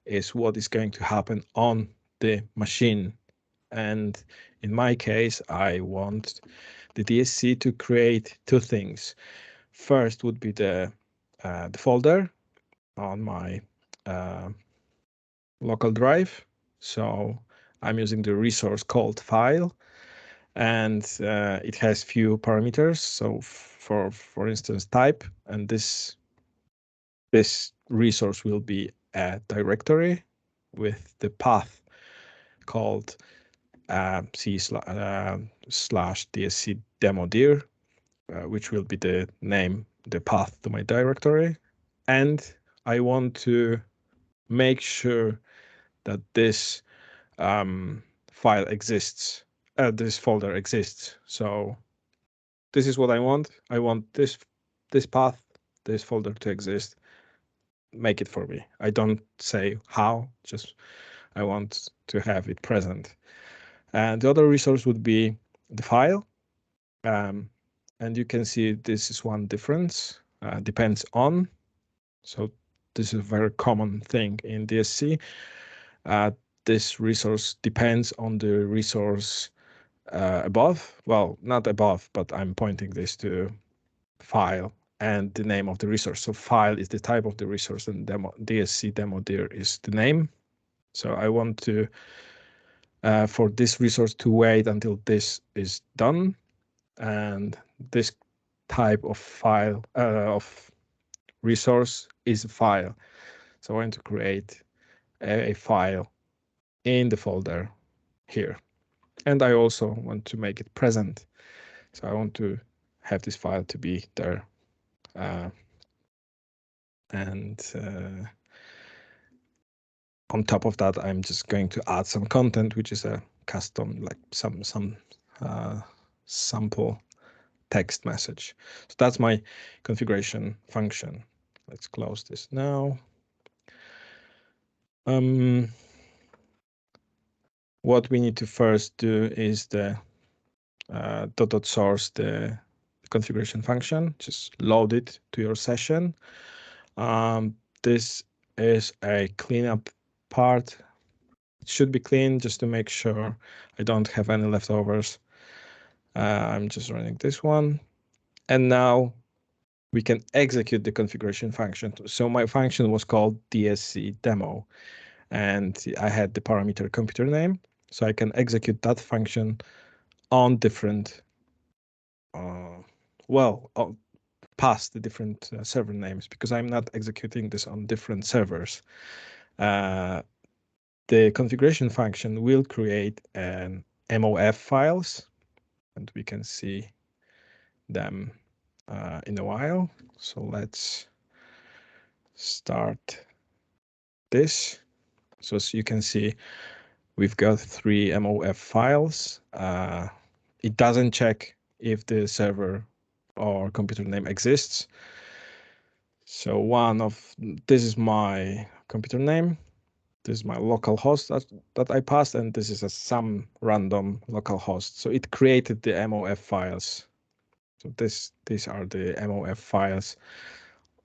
is what is going to happen on the machine. And in my case, I want the DSC to create two things. First would be the folder on my local drive. So I'm using the resource called file, and it has few parameters. So for instance, type, and this resource will be a directory with the path called c/dsc demo dir, which will be the name, the path to my directory. And I want to make sure that this file exists, this folder exists. So this is what I want. I want this path, this folder to exist. Make it for me. I don't say how, just I want to have it present. And the other resource would be the file. And you can see this is one difference, depends on. So this is a very common thing in DSC. This resource depends on the resource above. Well, not above, but I'm pointing this to file and the name of the resource. So file is the type of the resource, and DSC demo dir is the name. So I want to for this resource to wait until this is done, and this type of file of resource is a file. So I want to create a file in the folder here, and I also want to make it present. So I want to have this file to be there, and on top of that, I'm just going to add some content, which is a custom, like some sample text message. So that's my configuration function. Let's close this now. What we need to first do is the .source the configuration function. Just load it to your session. This is a cleanup part. It should be clean just to make sure I don't have any leftovers. I'm just running this one. And now we can execute the configuration function. So my function was called DSC demo, and I had the parameter computer name. So I can execute that function on different, past the different server names, because I'm not executing this on different servers. The configuration function will create an MOF files, and we can see them in a while. So let's start this. So as you can see, we've got 3 MOF files. It doesn't check if the server or computer name exists. So this is my computer name. This is my local host that I passed, and this is some random local host. So it created the MOF files. So these are the MOF files.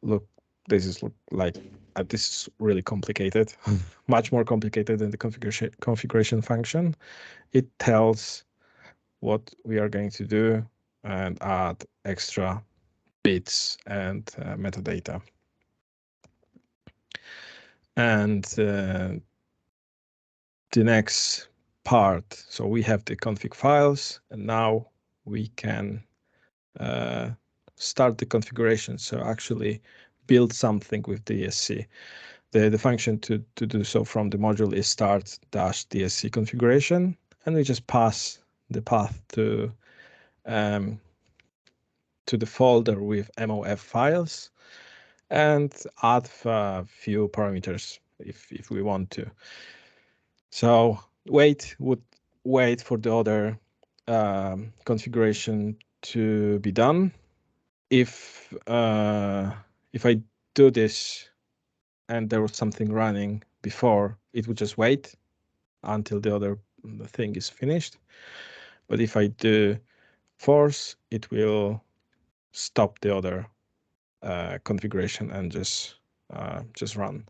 Look, this is really complicated, much more complicated than the configuration function. It tells what we are going to do and add extra bits and metadata. And the next part, so we have the config files, and now we can start the configuration. So actually build something with DSC. The function to do so from the module is start-dsc configuration, and we just pass the path to the folder with MOF files and add a few parameters if we want to. So would wait for the other configuration to be done. If I do this and there was something running before, it would just wait until the other thing is finished. But if I do force, it will stop the other configuration and just just run.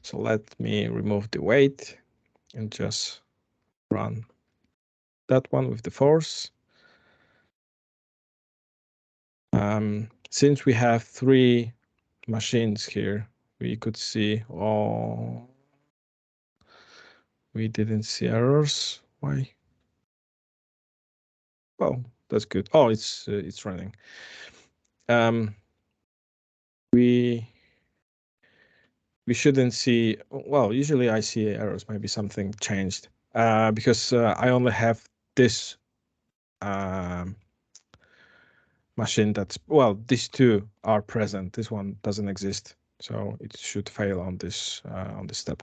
So let me remove the wait and just run that one with the force. Since we have 3 machines here, we could see, oh, we didn't see errors. Why? Well, that's good. Oh, it's running. We shouldn't see, well, usually I see errors, maybe something changed, because I only have this machine that's, well, these 2 are present. This one doesn't exist, so it should fail on this step.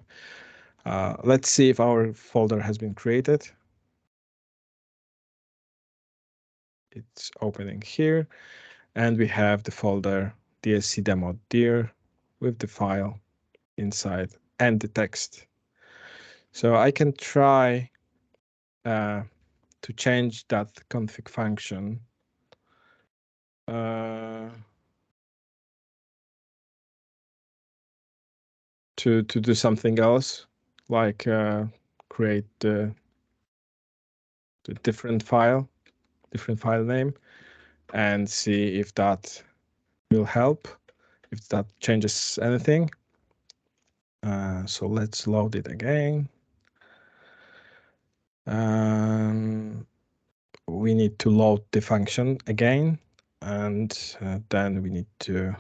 Let's see if our folder has been created. It's opening here, and we have the folder DSC demo dir with the file inside and the text. So I can try to change that config function to do something else, like create the different file name, and see if that will help, if that changes anything. So let's load it again. We need to load the function again, and then we need to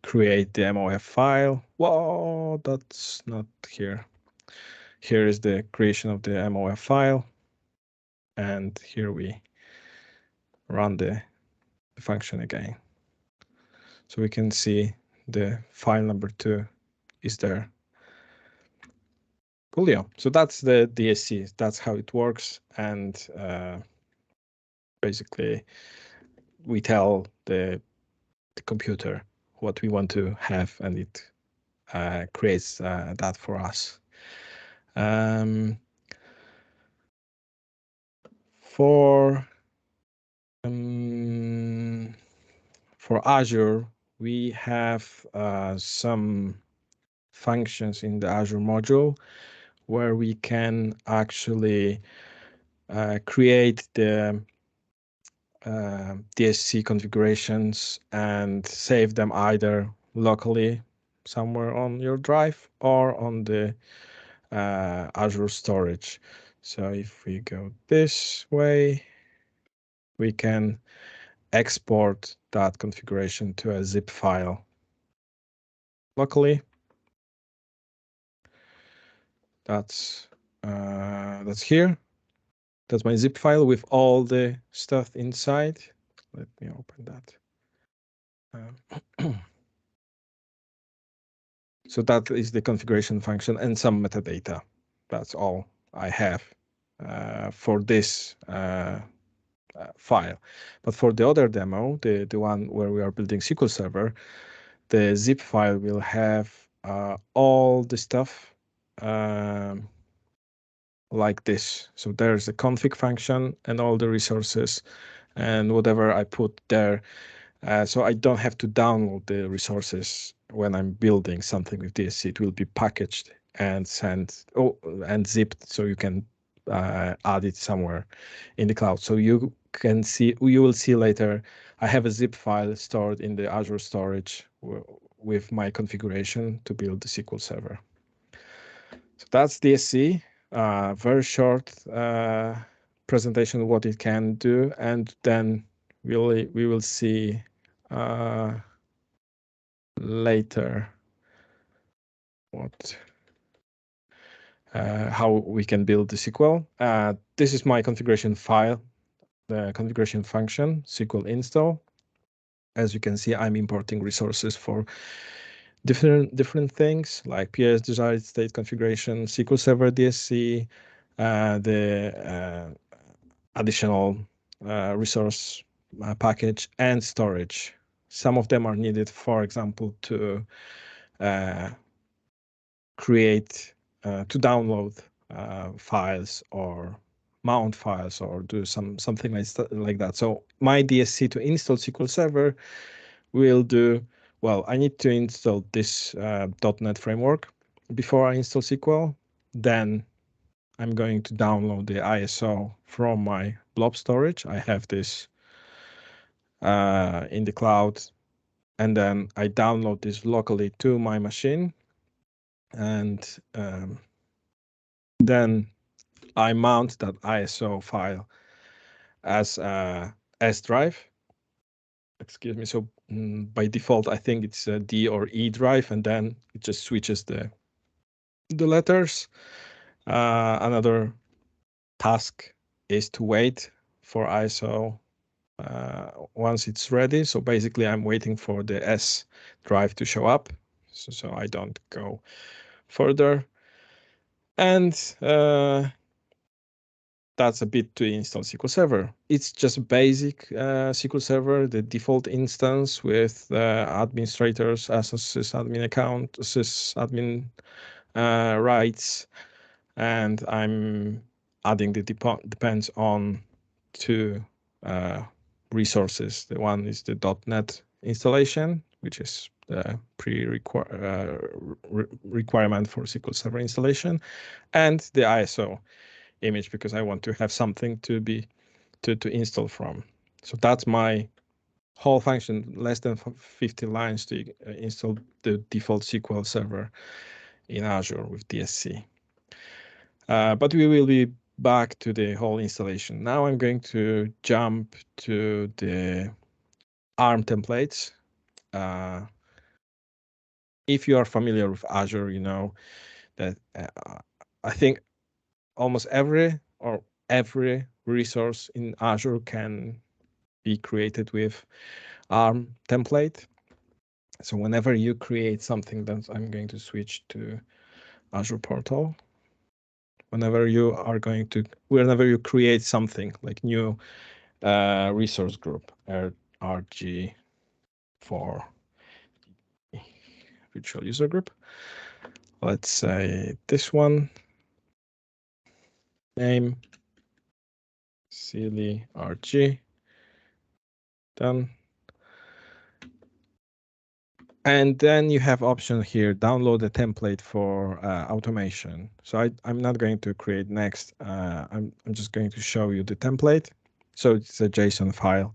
create the MOF file. Whoa, that's not here. Here is the creation of the MOF file, and here we run the function again. So we can see the file number 2 is there. Cool, yeah. So that's the DSC. That's how it works, and basically we tell the computer what we want to have, and it creates that for us. For Azure, we have some functions in the Azure module where we can actually create the DSC configurations and save them either locally somewhere on your drive or on the Azure storage. So if we go this way, we can export that configuration to a zip file locally. That's here. That's my zip file with all the stuff inside. Let me open that. So that is the configuration function and some metadata. That's all I have for this file. But for the other demo, the one where we are building SQL Server, the zip file will have all the stuff like this. So there's a config function and all the resources and whatever I put there. So I don't have to download the resources when I'm building something with DSC. It will be packaged and sent and zipped, so you can add it somewhere in the cloud. So you can see, you will see later, I have a zip file stored in the Azure storage with my configuration to build the SQL Server. So that's DSC. Very short presentation of what it can do, and then we will see later how we can build the SQL. This is my configuration file, the configuration function, SQL install. As you can see, I'm importing resources for different things like PS Desired State Configuration, SQL Server DSC, the additional resource package, and storage. Some of them are needed, for example, to create, to download files or mount files or do something like that. So my DSC to install SQL Server will do well, I need to install this .NET framework before I install SQL. Then I'm going to download the ISO from my blob storage. I have this in the cloud, and then I download this locally to my machine, and then I mount that ISO file as a S drive. Excuse me. So by default, I think it's a D or E drive, and then it just switches the letters. Another task is to wait for ISO once it's ready. So basically, I'm waiting for the S drive to show up, so I don't go further. And that's a bit to install SQL Server. It's just basic SQL Server, the default instance with administrators as a sysadmin account, sysadmin rights, and I'm adding the depends on two resources. The one is the .NET installation, which is the requirement for SQL Server installation, and the ISO image, because I want to have something to install from. So that's my whole function, less than 50 lines to install the default SQL Server in Azure with DSC. But we will be back to the whole installation. Now I'm going to jump to the ARM templates. If you are familiar with Azure, you know that I think almost every resource in Azure can be created with ARM template. So whenever you create something, then I'm going to switch to Azure portal. Whenever you create something like new resource group, RG for virtual user group. Let's say this one, name, silly RG, done. And then you have option here, download a template for automation. So I'm not going to create next. I'm just going to show you the template. So it's a JSON file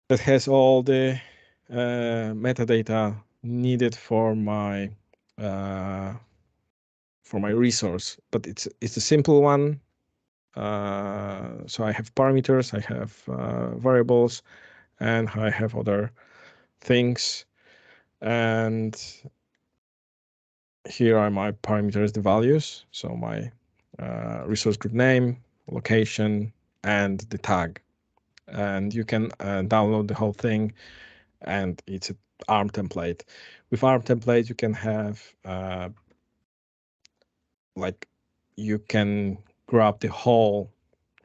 that has all the metadata needed for my resource, but it's a simple one. So I have parameters, I have variables, and I have other things. And here are my parameters, the values. So my resource group name, location, and the tag. And you can download the whole thing, and it's an ARM template. With ARM template, you can have like you can grab the whole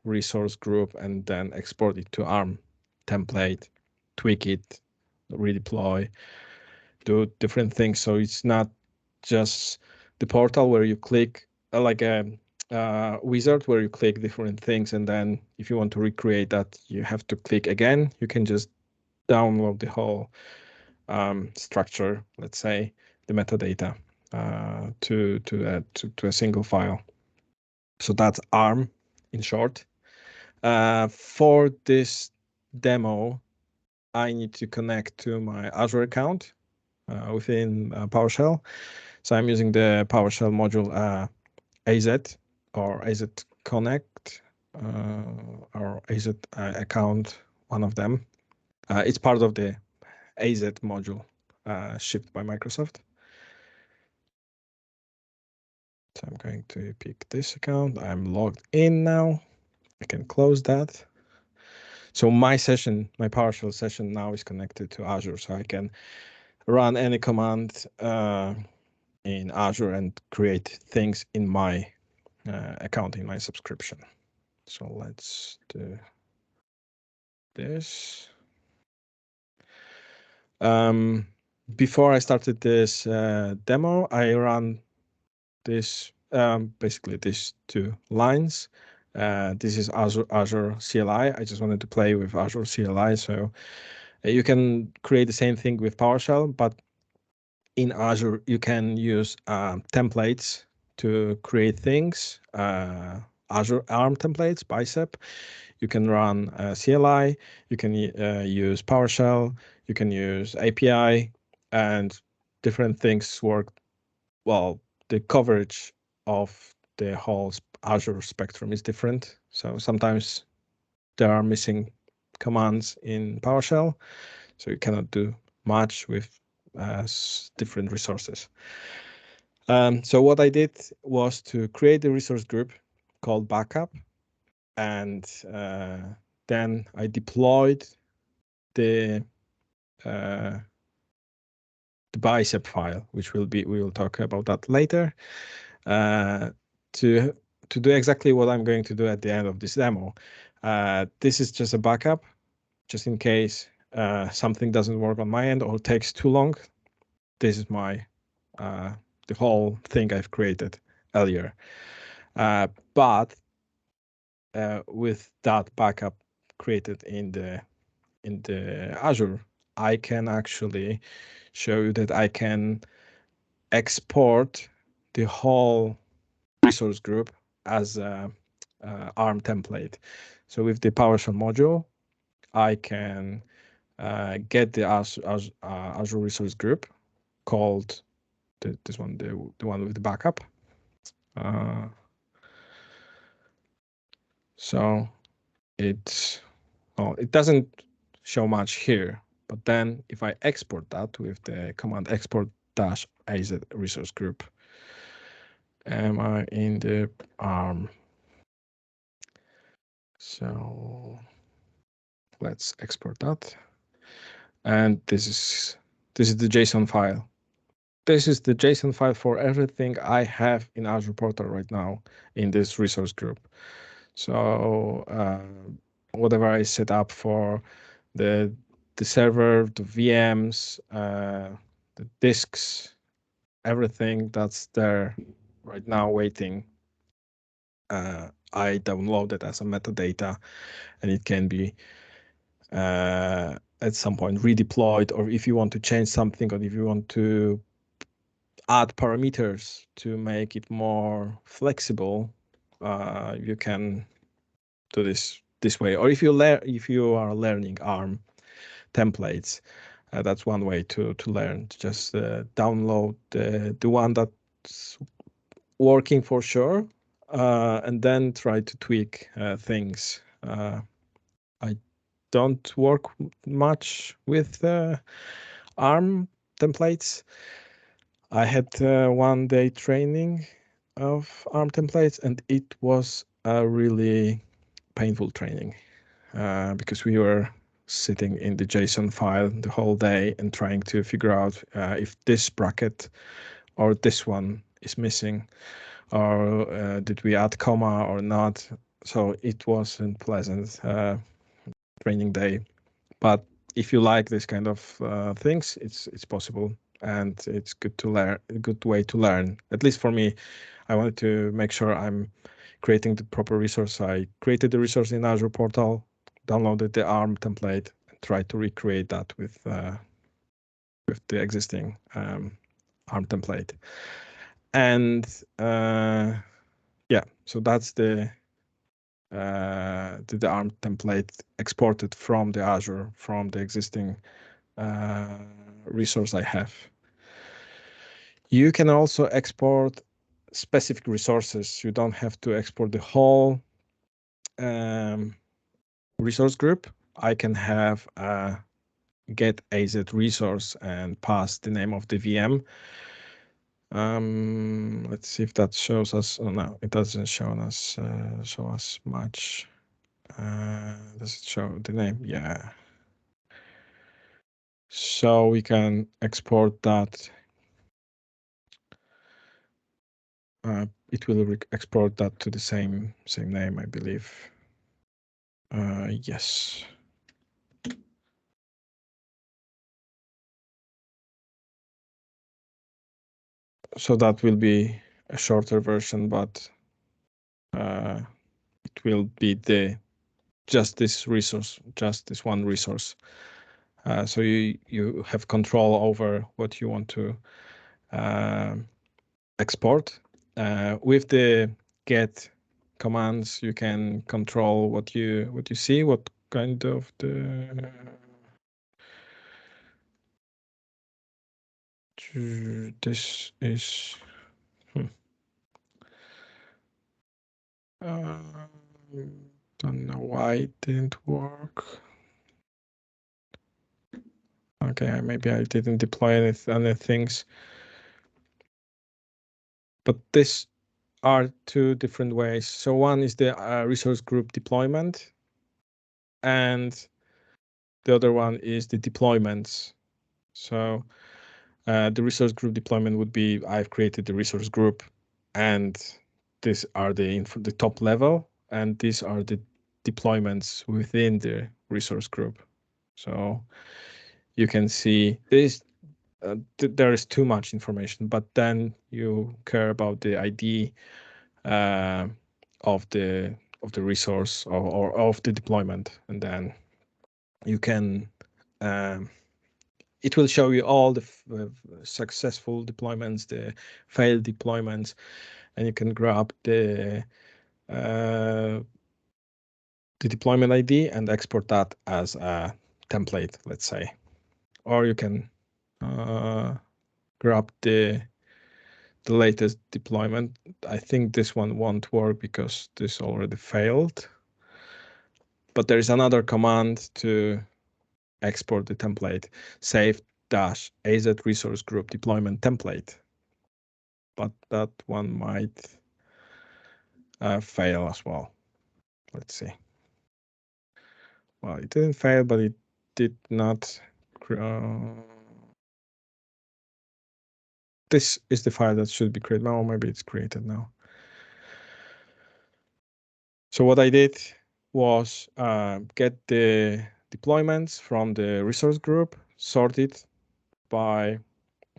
resource group and then export it to ARM template, tweak it, redeploy, do different things. So it's not just the portal where you click like a wizard where you click different things, and then if you want to recreate that, you have to click again. You can just download the whole structure, let's say the metadata, to a single file. So that's ARM in short. For this demo, I need to connect to my Azure account within PowerShell. So I'm using the PowerShell module AZ or AZ Connect or AZ account, one of them. It's part of the AZ module shipped by Microsoft. So I'm going to pick this account. I'm logged in now. I can close that. So my session, my PowerShell session now is connected to Azure, so I can run any command in Azure and create things in my account, in my subscription. So let's do this. Before I started this demo, I ran this basically these two lines. This is Azure CLI. I just wanted to play with Azure CLI, so You can create the same thing with PowerShell, but in Azure, you can use templates to create things. Azure ARM templates, Bicep. You can run CLI. You can use PowerShell. You can use API, and different things work. Well, the coverage of the whole Azure spectrum is different. So sometimes there are missing commands in PowerShell, so you cannot do much with different resources. So what I did was to create a resource group called backup, and then I deployed the bicep file, which we will talk about that later, to do exactly what I'm going to do at the end of this demo. This is just a backup, just in case something doesn't work on my end or takes too long. This is my the whole thing I've created earlier. But with that backup created in the Azure, I can actually show you that I can export the whole resource group as a ARM template. So with the PowerShell module, I can get the Azure resource group called this one, the one with the backup. So it doesn't show much here, but then if I export that with the command export -az resource group, am I in the ARM? So let's export that. And this is the JSON file. This is the JSON file for everything I have in Azure Portal right now in this resource group. So whatever I set up for the server, the VMs, the disks, everything that's there right now waiting, I downloaded as a metadata, and it can be at some point redeployed, or if you want to change something, or if you want to add parameters to make it more flexible, you can do this way. Or if you are learning ARM templates, that's one way to learn. Just download the one that's working for sure, and then try to tweak things. I don't work much with ARM templates. I had 1 day training of ARM templates, and it was a really painful training because we were sitting in the JSON file the whole day and trying to figure out if this bracket or this one is missing, or did we add comma or not. So it wasn't pleasant training day. But if you like this kind of things, it's possible, and it's good to learn. A good way to learn. At least for me, I wanted to make sure I'm creating the proper resource. I created the resource in Azure Portal, downloaded the ARM template, and tried to recreate that with the existing ARM template. And yeah, so that's the ARM template exported from the Azure, from the existing resource I have. You can also export specific resources. You don't have to export the whole resource group. I can have a get AZ resource and pass the name of the VM. Let's see if that shows us. Oh, no, it doesn't show us much. Does it show the name? Yeah. So we can export that. It will export that to the same name, I believe. Yes. So that will be a shorter version, but it will be just this resource, just this one resource. So you have control over what you want to export. With the get commands, you can control what you see, what kind of this is. Don't know why it didn't work. Okay, maybe I didn't deploy any things. But these are two different ways. So one is the resource group deployment, and the other one is the deployments. So the resource group deployment would be, I've created the resource group, and these are the top level, and these are the deployments within the resource group. So you can see this. There is too much information, but then you care about the ID of the resource or of the deployment, and then you can it will show you all the successful deployments, the failed deployments, and you can grab the deployment ID and export that as a template, let's say, or you can grab the latest deployment. I think this one won't work because this already failed. But there is another command to export the template, save-az resource group deployment template. But that one might fail as well. Let's see. Well, it didn't fail, but it did not. This is the file that should be created. Oh, maybe it's created now. So what I did was get the deployments from the resource group, sort it by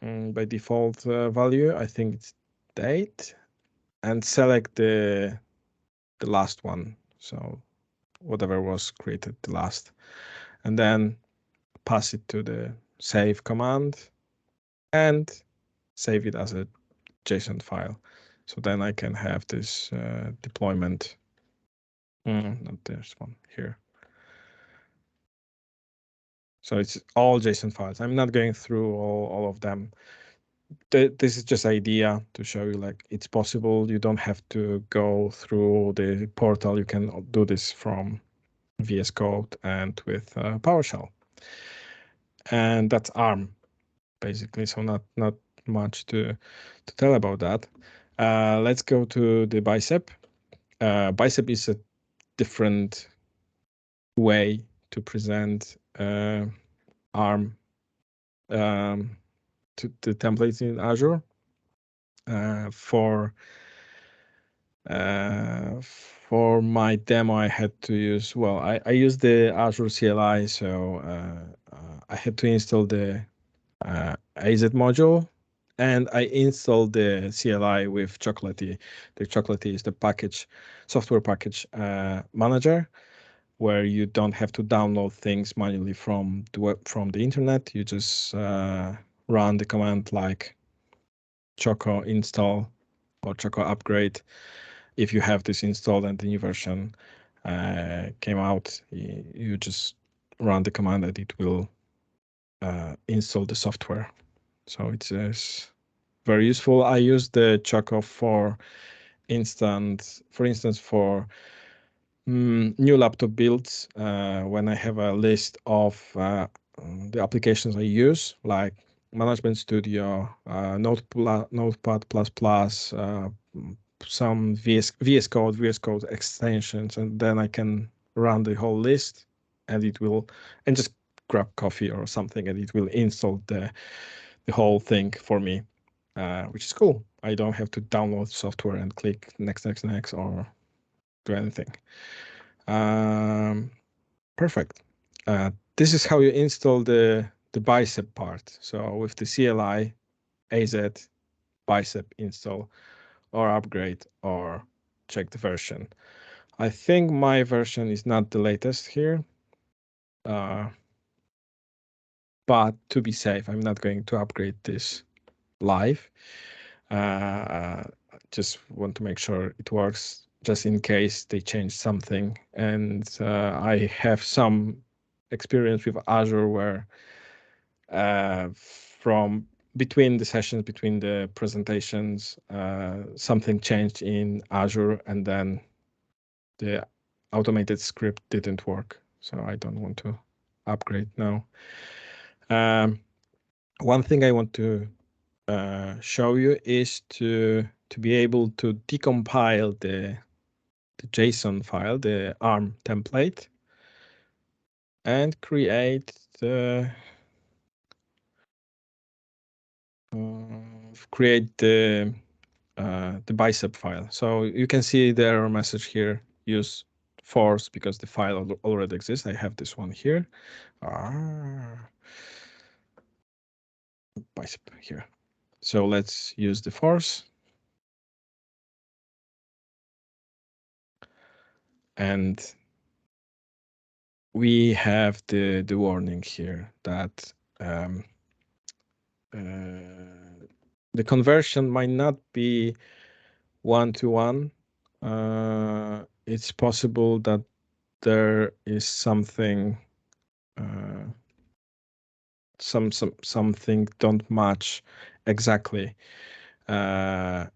default value. I think it's date, and select the last one. So whatever was created the last, and then pass it to the save command and save it as a JSON file. So then I can have this deployment. Not this one here. So it's all JSON files. I'm not going through all of them. This is just idea to show you like it's possible. You don't have to go through the portal. You can do this from VS Code and with PowerShell. And that's ARM, basically. So not much to tell about that. Let's go to the Bicep. Bicep is a different way to present ARM to the templates in Azure. For my demo, I had to use, well, I used the Azure CLI, so I had to install the AZ module, and I installed the CLI with Chocolatey. The Chocolatey is the package, software package manager, where you don't have to download things manually from the internet. You just run the command like choco install or choco upgrade. If you have this installed and the new version came out, you just run the command and it will install the software. So it's very useful. I use the choco for instance for new laptop builds when I have a list of the applications I use, like Management Studio, Notepad++, some VS Code extensions, and then I can run the whole list, and it will, and just grab coffee or something, and it will install the whole thing for me, which is cool. I don't have to download software and click next or do anything. Perfect. This is how you install the Bicep part. So with the CLI, AZ, Bicep install, or upgrade, or check the version. I think my version is not the latest here. but to be safe, I'm not going to upgrade this live. Just want to make sure it works, just in case they change something. And I have some experience with Azure where from between the sessions, between the presentations, something changed in Azure, and then the automated script didn't work. So I don't want to upgrade now. One thing I want to show you is to be able to decompile the JSON file, the ARM template, and create the bicep file. So you can see the error message here, use force, because the file already exists. I have this one here. Bicep here. So let's use the force. And we have the warning here that the conversion might not be one-to-one. It's possible that there is something something don't match exactly in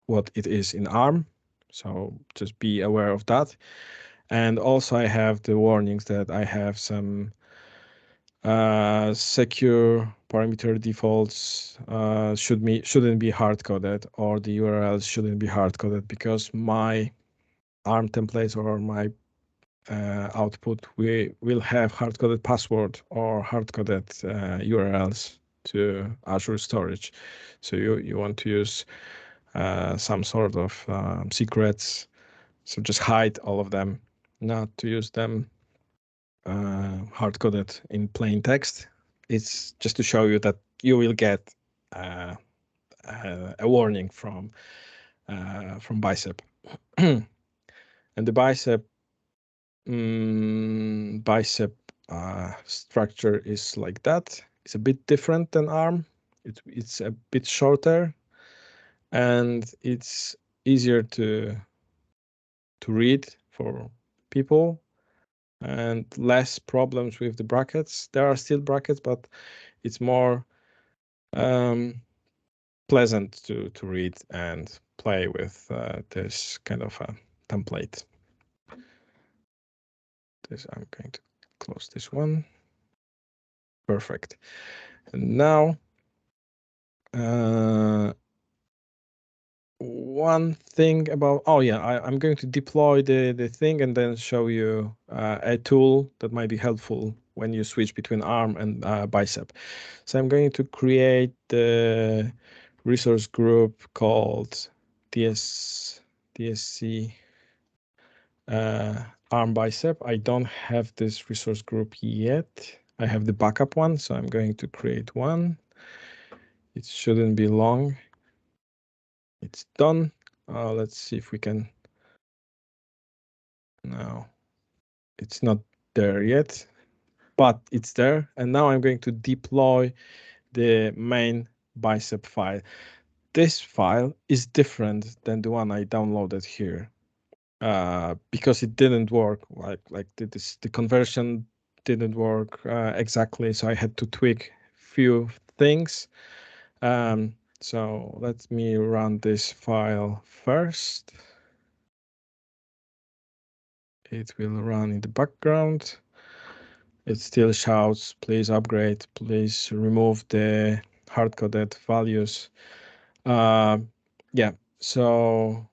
what it is in ARM. So just be aware of that. And also I have the warnings that I have some secure parameter defaults shouldn't be hard-coded, or the URLs shouldn't be hard-coded, because my ARM templates or my output will have hard-coded password or hard-coded URLs to Azure storage. So you want to use some sort of secrets. So just hide all of them, not to use them hard-coded in plain text. It's just to show you that you will get a warning from Bicep. And the Bicep structure is like that. It's a bit different than ARM. It's a bit shorter, and it's easier to read for people, and less problems with the brackets. There are still brackets, but it's more pleasant to read and play with this kind of a template. I'm going to close this one. Perfect. And now one thing about, I'm going to deploy the thing and then show you a tool that might be helpful when you switch between ARM and Bicep. So I'm going to create the resource group called DSC ARM Bicep. I don't have this resource group yet. I have the backup one, so I'm going to create one. It shouldn't be long. It's done. Let's see if we can. No, it's not there yet, but it's there. And now I'm going to deploy the main Bicep file. This file is different than the one I downloaded here because it didn't work. Like the conversion didn't work exactly, so I had to tweak few things. So let me run this file first. It will run in the background. It still shouts, please upgrade, please remove the hard-coded values. Yeah, so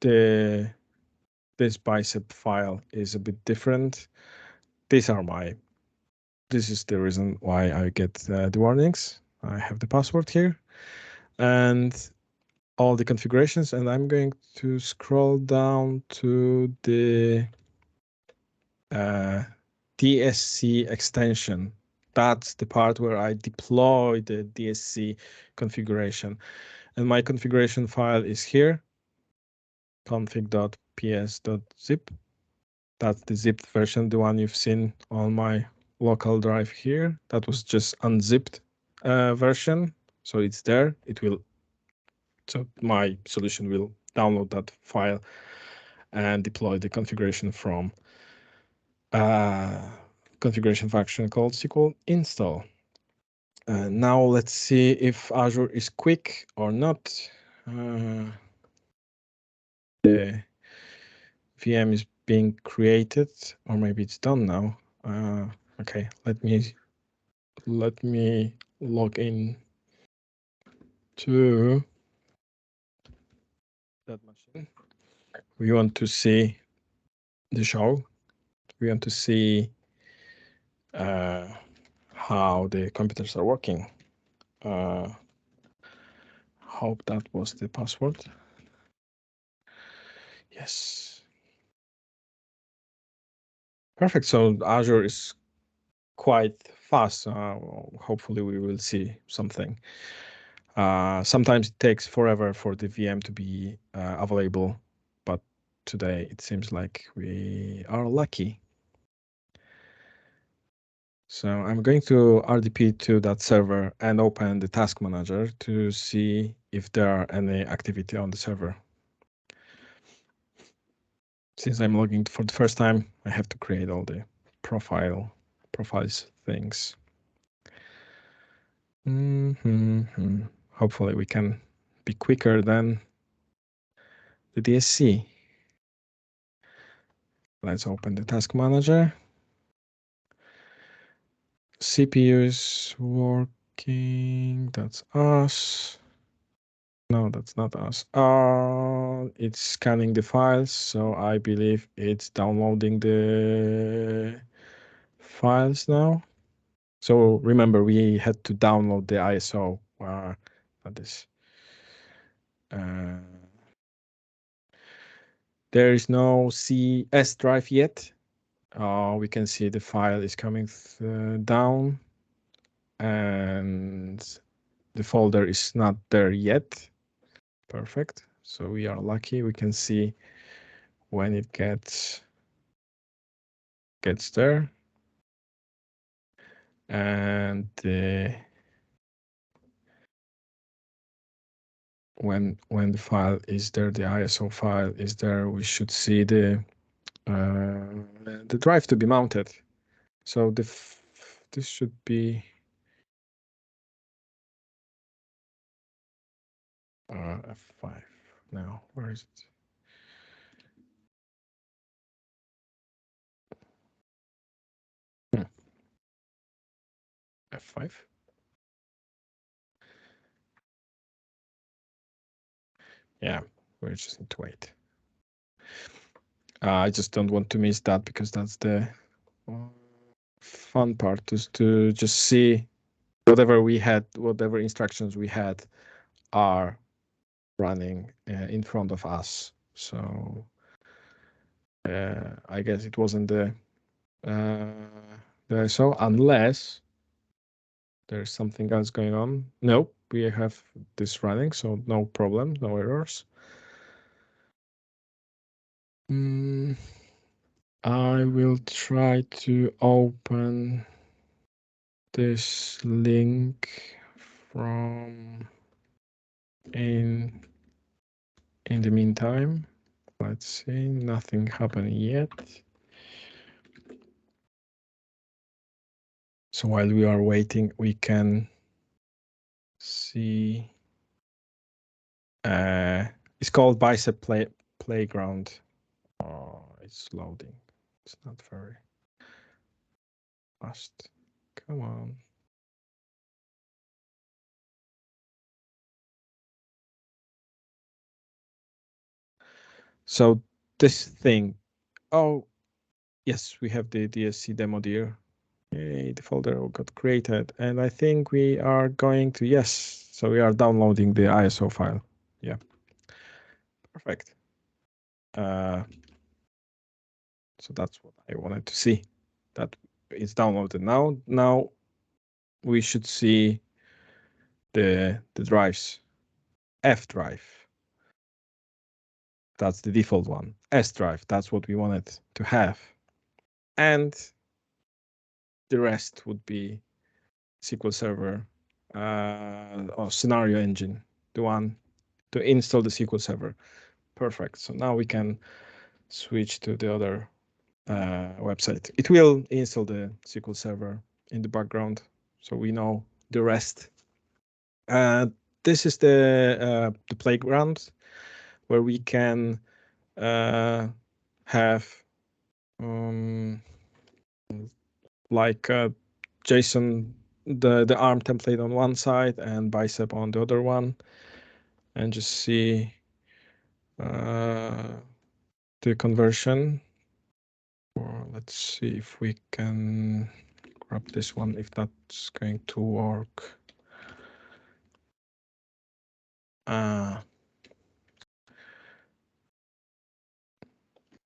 this Bicep file is a bit different. This is the reason why I get the warnings. I have the password here and all the configurations, and I'm going to scroll down to the DSC extension. That's the part where I deploy the DSC configuration. And my configuration file is here, config.ps.zip. That's the zipped version, the one you've seen on my local drive here. That was just unzipped version. So it's there. So my solution will download that file and deploy the configuration from configuration function called SQL install. Now let's see if Azure is quick or not. The VM is being created, or maybe it's done now. Okay, let me log in to that machine. We want to see the show. We want to see how the computers are working. Hope that was the password. Yes. Perfect. So Azure is quite fast. Hopefully we will see something. Sometimes it takes forever for the VM to be available, but today it seems like we are lucky. So I'm going to RDP to that server and open the task manager to see if there are any activity on the server. Since I'm logging for the first time, I have to create all the profiles things. Hopefully we can be quicker than the DSC. Let's open the task manager. CPU is working. That's us. No, that's not us. It's scanning the files, so I believe it's downloading the files now. So remember, we had to download the ISO. That is. There is no CS drive yet. We can see the file is coming down, and the folder is not there yet. Perfect. So we are lucky. We can see when it gets there, and when the file is there, the ISO file is there, we should see the drive to be mounted. So this should be F5 now. Where is it? F5. Yeah, we just need to wait. I just don't want to miss that because that's the fun part, is to just see whatever instructions we had are running in front of us. So I guess it wasn't the ISO, unless there's something else going on. No, we have this running, so no problem, no errors. I will try to open this link from in the meantime. Let's see, nothing happening yet. So while we are waiting, we can see. It's called Bicep Playground. Oh, it's loading. It's not very fast. Come on. So this thing. Oh, yes, we have the DSC demo there. Yay, the folder got created, and I think we are going to, yes. So we are downloading the ISO file. Yeah. Perfect. So that's what I wanted to see. That it's downloaded now. Now we should see the drives. F drive. That's the default one. S drive, that's what we wanted to have. And the rest would be SQL Server or scenario engine, the one to install the SQL Server. Perfect. So now we can switch to the other website. It will install the SQL Server in the background, so we know the rest. This is the playground where we can have like JSON, the ARM template on one side and Bicep on the other one, and just see the conversion. Or let's see if we can grab this one, if that's going to work.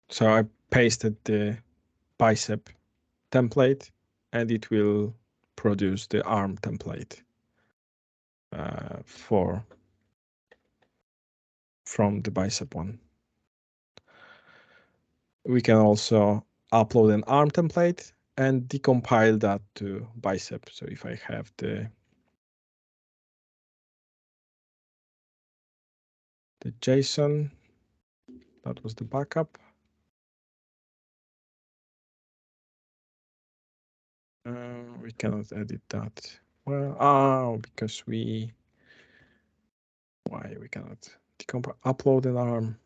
So I pasted the Bicep template, and it will produce the ARM template from the Bicep one. We can also upload an ARM template and decompile that to Bicep. So if I have the JSON, that was the backup. We cannot edit that. Well, because why we cannot decompile, upload an ARM.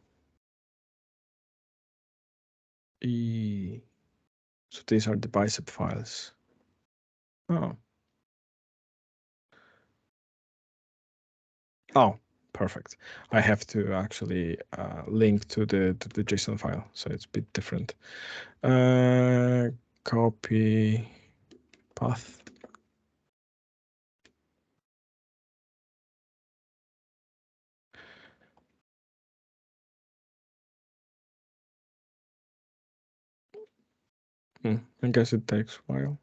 So these are the Bicep files. Oh, perfect. I have to actually link to the JSON file, so it's a bit different. Copy path. I guess it takes a while.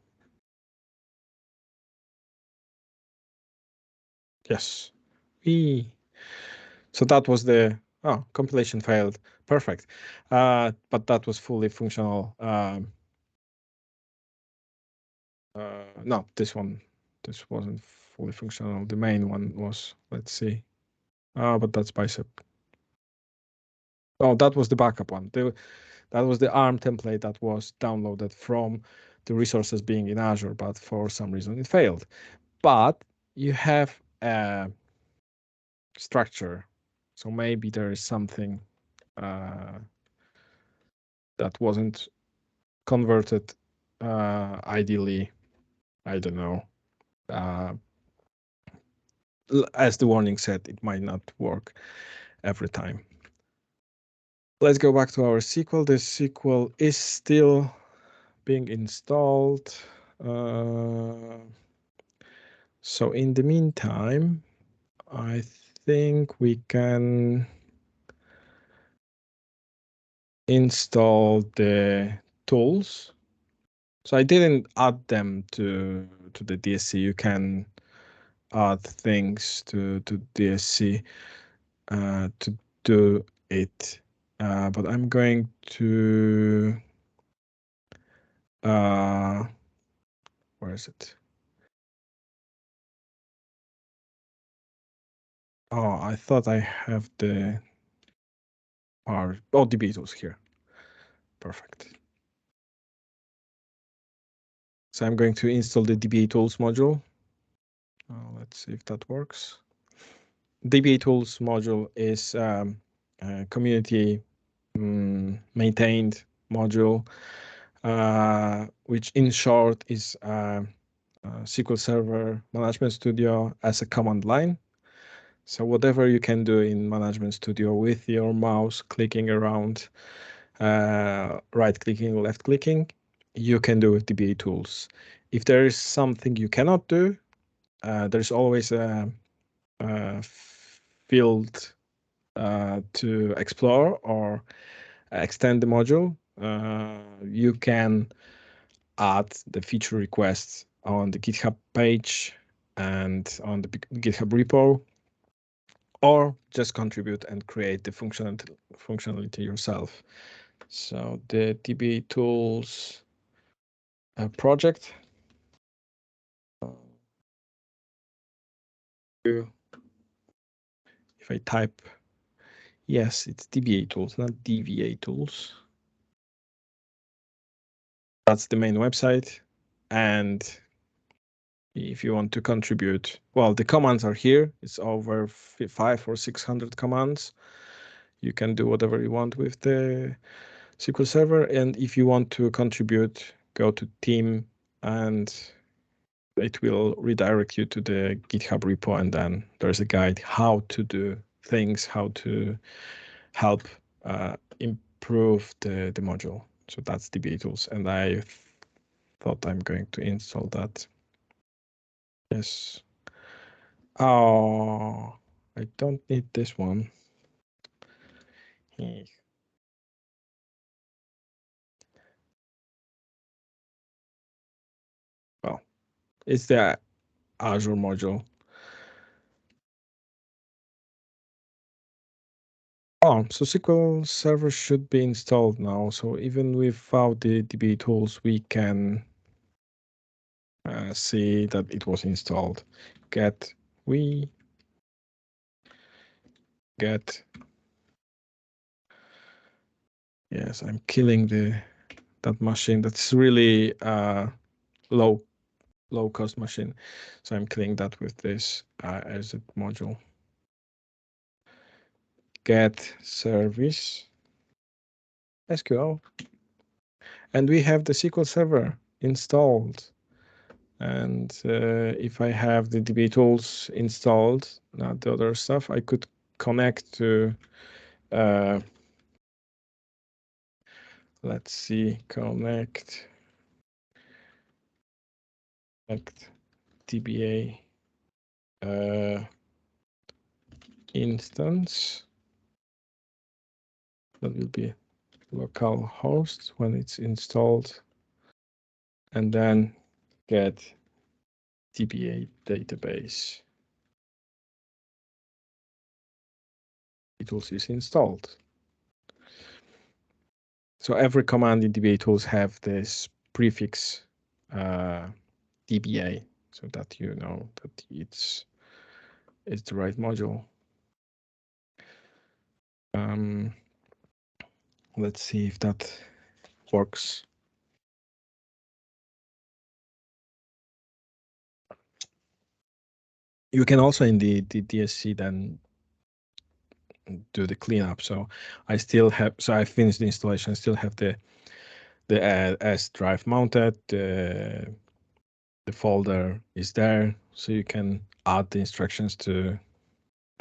Yes. So that was the compilation failed. Perfect. But that was fully functional. No, this wasn't fully functional. The main one was. Let's see. But that's Bicep. Oh, that was the backup one. That was the ARM template that was downloaded from the resources being in Azure, but for some reason it failed. But you have a structure, so maybe there is something that wasn't converted ideally. I don't know. As the warning said, it might not work every time. Let's go back to our SQL. The SQL is still being installed. So in the meantime, I think we can install the tools. So I didn't add them to the DSC. You can add things to DSC to do it. But I'm going to where is it? Oh, I thought I have the DB tools here. Perfect. So I'm going to install the DBA tools module. Let's see if that works. DBA tools module is a community maintained module, which in short is SQL Server Management Studio as a command line. So whatever you can do in Management Studio with your mouse clicking around, right-clicking, left-clicking, you can do with DBA tools. If there is something you cannot do, there's always a field to explore or extend the module. You can add the feature requests on the GitHub page and on the GitHub repo, or just contribute and create the functionality yourself. So the DBA tools project. If I type, yes, it's DBA tools, not DVA tools. That's the main website. And if you want to contribute, well, the commands are here. It's over 500 or 600 commands. You can do whatever you want with the SQL Server. And if you want to contribute, go to team and it will redirect you to the GitHub repo. And then there's a guide how to do things, how to help improve the module. So that's DBA tools. And I thought I'm going to install that. Yes. Oh, I don't need this one. Well, it's the Azure module. Oh, so SQL Server should be installed now. So even without the DB tools, we can see that it was installed. Get yes, I'm killing that machine. That's really low cost machine. So I'm killing that with this as a module. Get service SQL. And we have the SQL Server installed. And if I have the DB tools installed, not the other stuff, I could connect to, let's see, connect DBA instance. That will be local host when it's installed. And then get DBA database. Tools is installed. So every command in DBA tools have this prefix DBA, so that you know that it's the right module. Let's see if that works. You can also in the DSC then do the cleanup. So I still have, so I finished the installation. I still have the S drive mounted. The folder is there, so you can add the instructions to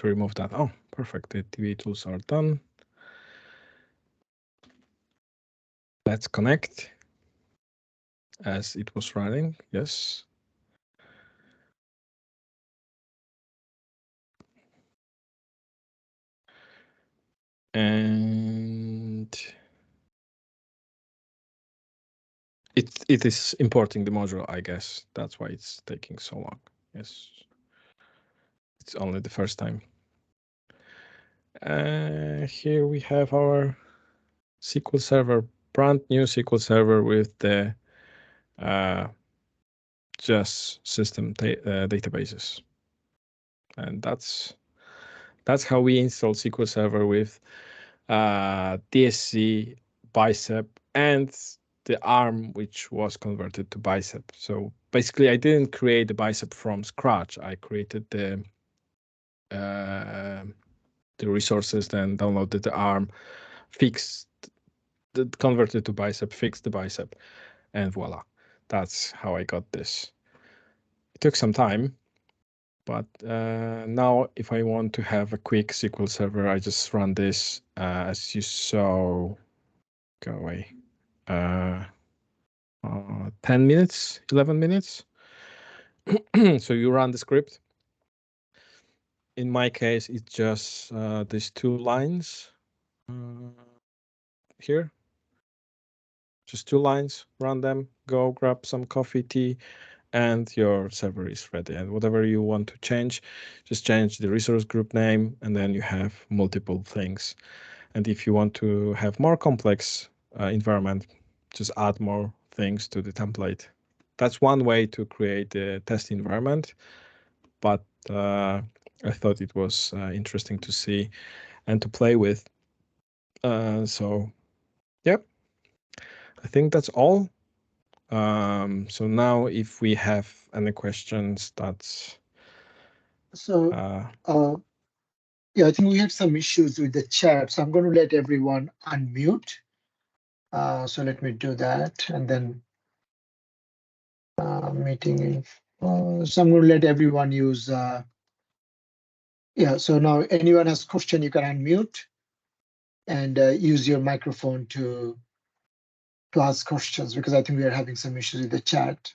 remove that. Oh, perfect. The DBA tools are done. Let's connect as it was running. Yes. And it is importing the module, I guess. That's why it's taking so long. Yes. It's only the first time. Here we have our SQL Server, brand new SQL Server with the just system databases. And that's how we install SQL Server with DSC, Bicep, and the ARM, which was converted to Bicep. So basically, I didn't create the Bicep from scratch. I created the resources, then downloaded the ARM, converted to Bicep, fixed the Bicep, and voila. That's how I got this. It took some time, but now if I want to have a quick SQL Server, I just run this as you saw. Go away. 10 minutes, 11 minutes. So you run the script. In my case, it's just these 2 lines here. Just 2 lines, run them, go grab some coffee, tea, and your server is ready. And whatever you want to change, just change the resource group name, and then you have multiple things. And if you want to have more complex environment, just add more things to the template. That's one way to create a test environment, but I thought it was interesting to see and to play with. So, yeah, I think that's all. So now if we have any questions, that's... So, yeah, I think we had some issues with the chat, so I'm going to let everyone unmute. So let me do that, and then meeting. So I'm going to let everyone use. Yeah, so now anyone has question, you can unmute and use your microphone to ask questions, because I think we are having some issues with the chat.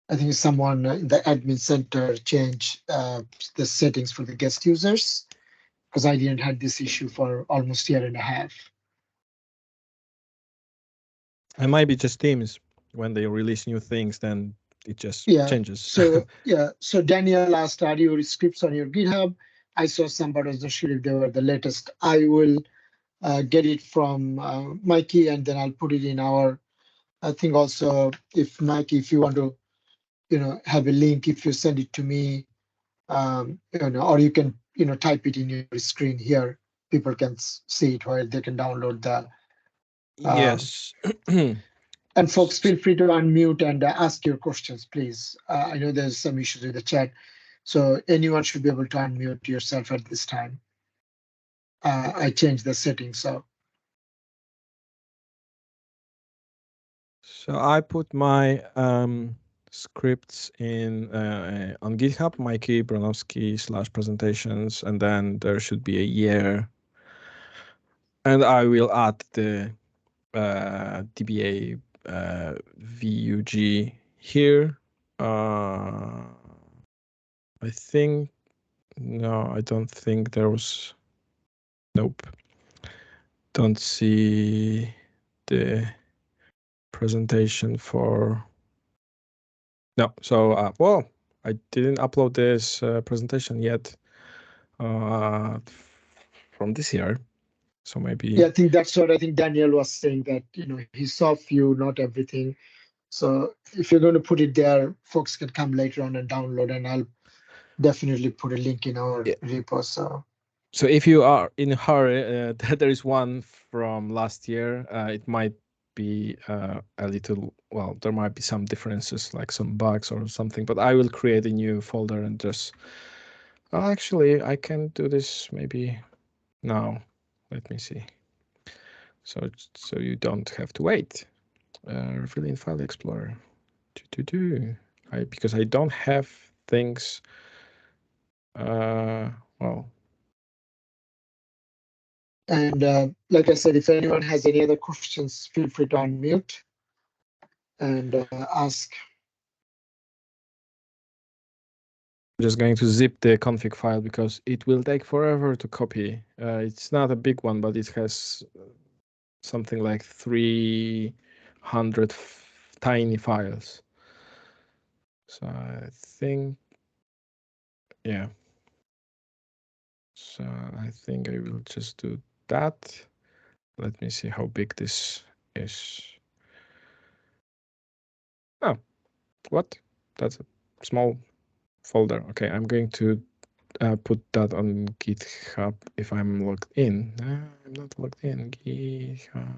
I think someone in the admin center changed the settings for the guest users, because I didn't have this issue for almost a year and a half. It might be just Teams. When they release new things, then it just changes. So so Daniel asked, are your scripts on your GitHub? I saw some, but I wasn't sure if they were the latest. I will get it from Mikey, and then I'll put it in our. I think also, if Mikey, if you want to, have a link, if you send it to me, or you can, type it in your screen here. People can see it, where they can download the. Yes. And folks, feel free to unmute and ask your questions, please. I know there's some issues with the chat, so anyone should be able to unmute yourself at this time. I changed the settings, so. So I put my scripts in on GitHub, Mikey Bronowski /presentations, and then there should be a year. And I will add the DBA-VUG here. I think, no, I don't think there was, nope. Don't see the presentation for, no. So, well, I didn't upload this presentation yet from this year. So maybe. Yeah, I think that's what I think Daniel was saying, that, he saw few, not everything. So if you're going to put it there, folks can come later on and download, and I'll definitely put a link in our repo. So if you are in a hurry, there is one from last year. It might be a little, well, there might be some differences, like some bugs or something, but I will create a new folder and just, actually, I can do this maybe now. Let me see. So you don't have to wait. Refill in File Explorer. Because I don't have things. Well. And like I said, if anyone has any other questions, feel free to unmute and ask. I'm just going to zip the config file because it will take forever to copy. It's not a big one, but it has something like 300 tiny files. So I think, yeah. So I think I will just do that. Let me see how big this is. Oh, what? That's a small folder. Okay, I'm going to put that on GitHub if I'm logged in. I'm not logged in. GitHub.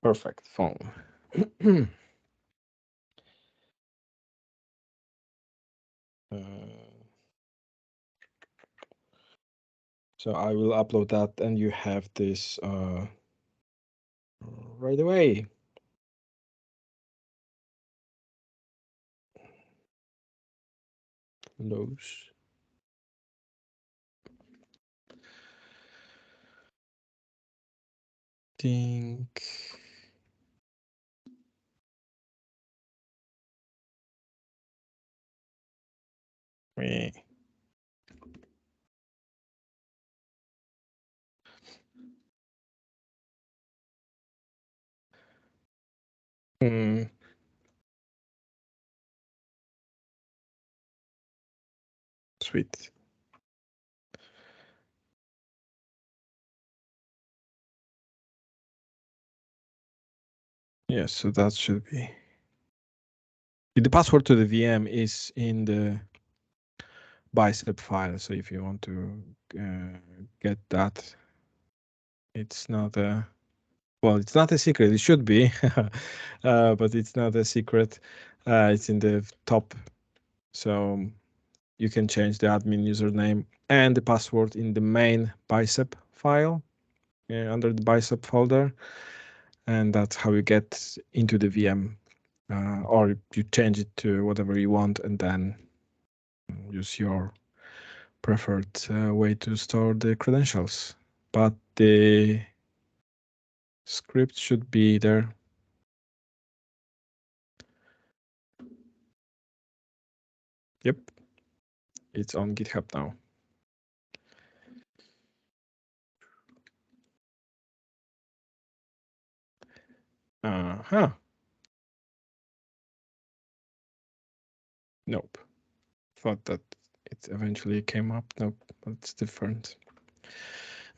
Perfect. Phone. So I will upload that, and you have this right away. Lows. Think. Me. Sweet. Yes, so that should be. The password to the VM is in the Bicep file. So if you want to get that, it's not a, well, it's not a secret. It should be, but it's not a secret. It's in the top. So you can change the admin username and the password in the main Bicep file under the Bicep folder. And that's how you get into the VM. Or you change it to whatever you want and then use your preferred way to store the credentials. But the script should be there. Yep, it's on GitHub now. Nope. Thought that it eventually came up. Nope, that's different.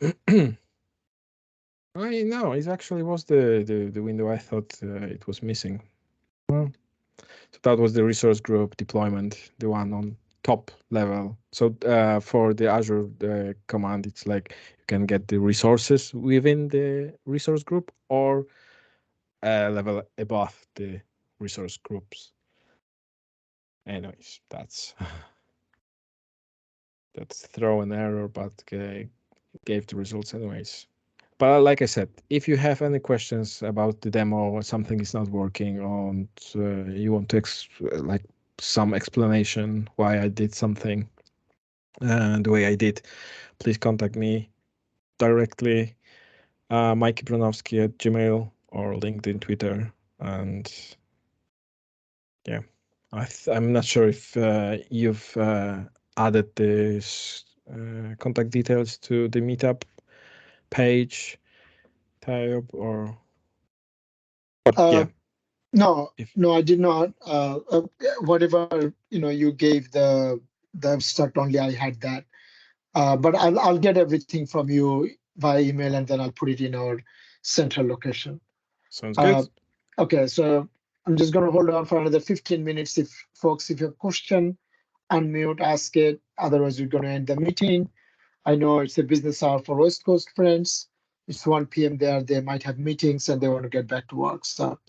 I know it actually was the window I thought it was missing. Well, so that was the resource group deployment, the one on top level. So for the Azure command, it's like you can get the resources within the resource group or a level above the resource groups. Anyways, that's throw an error, but gave the results anyways. But like I said, if you have any questions about the demo or something is not working, or you want to like some explanation why I did something the way I did, please contact me directly, Mikey Bronowski at Gmail or LinkedIn, Twitter, and yeah, I'm not sure if you've added this contact details to the meetup page, Type or yeah. No, no, I did not. Whatever you gave the abstract, only I had that. But I'll get everything from you via email, and then I'll put it in our central location. Sounds good. Okay, so I'm just going to hold on for another 15 minutes. If folks, if you have a question, unmute, ask it. Otherwise, we're going to end the meeting. I know it's a business hour for West Coast friends. It's 1 p.m. there. They might have meetings and they want to get back to work. So.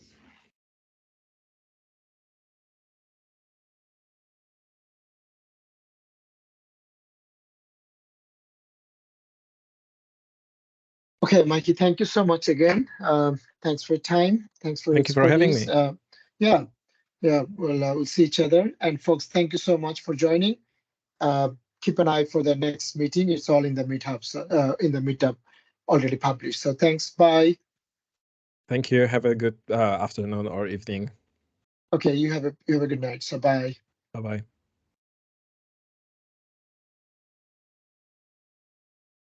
Okay, Mikey, thank you so much again. Thanks for your time. Thanks for your Thank you for having me. Yeah. We'll see each other. And folks, thank you so much for joining. Keep an eye for the next meeting. It's all in the meetup already published. So thanks. Bye. Thank you. Have a good afternoon or evening. Okay, you have a good night. So bye. Bye-bye.